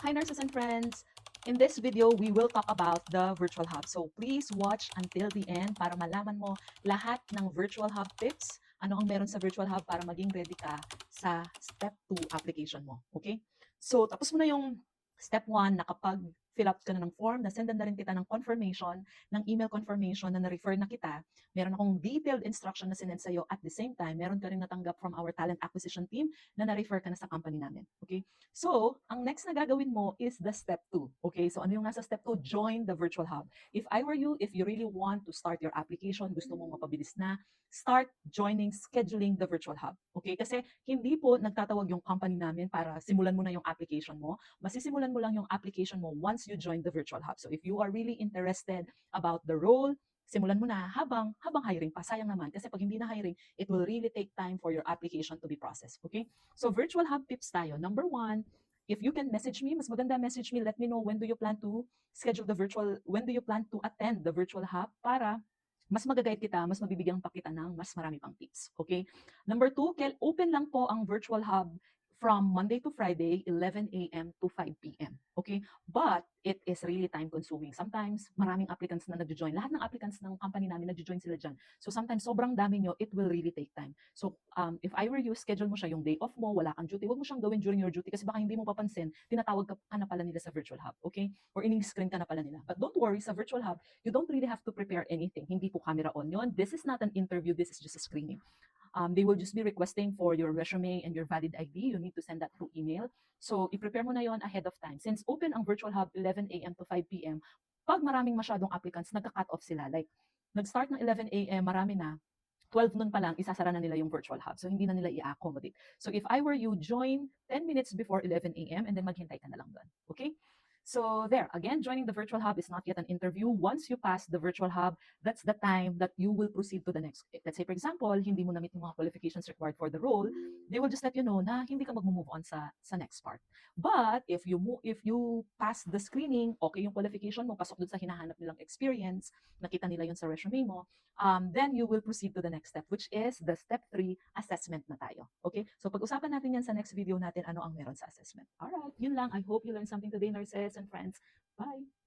Hi nurses and friends! In this video, we will talk about the Virtual Hub. So please watch until the end para malaman mo lahat ng Virtual Hub tips, ano ang meron sa Virtual Hub para maging ready ka sa Step 2 application mo. Okay? So tapos mo na yung Step 1, nakapag-fill up ka na ng form, nasendan na rin kita ng confirmation, ng email confirmation na na-refer na kita. Meron akong detailed instruction na sinend sa'yo at the same time, meron ka rin natanggap from our talent acquisition team na na-refer ka na sa company namin. Okay? So, ang next na gagawin mo is the step 2. Okay? So, ano yung nasa step 2? Join the virtual hub. If I were you, if you really want to start your application, gusto mong mapabilis na, start joining, scheduling the virtual hub. Okay? Kasi hindi po nagtatawag yung company namin para simulan mo na yung application mo. Masisimulan mo lang yung application mo once you join the virtual hub. So, if you are really interested about the role, simulan mo na habang hiring pa. Sayang naman kasi pag hindi na hiring, it will really take time for your application to be processed. Okay? So virtual hub tips tayo. Number 1, if you can message me, mas maganda message me, let me know when do you plan to when do you plan to attend the virtual hub para mas magagayad kita, mas mabibigyan pa kita ng mas marami pang tips. Okay? Number 2, open lang po ang virtual hub from Monday to Friday, 11 a.m. to 5 p.m. Okay? But it is really time consuming. Sometimes maraming applicants na nagjo-join. Lahat ng applicants ng company namin nagjo-join sila dyan. So sometimes sobrang dami nyo, it will really take time. So if I were you, schedule mo siya yung day off mo, wala kang duty. Huwag mo siyang gawin during your duty kasi baka hindi mo papansin, tinatawag ka na pala nila sa virtual hub. Okay? Or in-screen ka na pala nila. But don't worry, sa virtual hub, you don't really have to prepare anything. Hindi po camera on yun. This is not an interview. This is just a screening. They will just be requesting for your resume and your valid ID. You need to send that through email. So, i-prepare mo na yon ahead of time. Since open ang virtual hub 11 a.m. to 5 p.m., pag maraming masyadong applicants, nagka-cut off sila. Like, nag-start ng 11 a.m., marami na, 12 noon pa lang, isasara na nila yung virtual hub. So, hindi na nila i-accommodate. So, if I were you, join 10 minutes before 11 a.m. and then maghintay ka na lang doon. Okay? So there, again, joining the virtual hub is not yet an interview. Once you pass the virtual hub, that's the time that you will proceed to the next. Let's say, for example, hindi mo na-meet yung mga qualifications required for the role, they will just let you know na hindi ka mag-move on sa next part. But if you pass the screening, okay yung qualification mo, pasok dun sa hinahanap nilang experience, nakita nila yun sa resume mo, then you will proceed to the next step, which is the step 3 assessment na tayo. Okay? So pag-usapan natin yan sa next video natin, ano ang meron sa assessment. Alright, yun lang. I hope you learned something today, nurses and friends. Bye!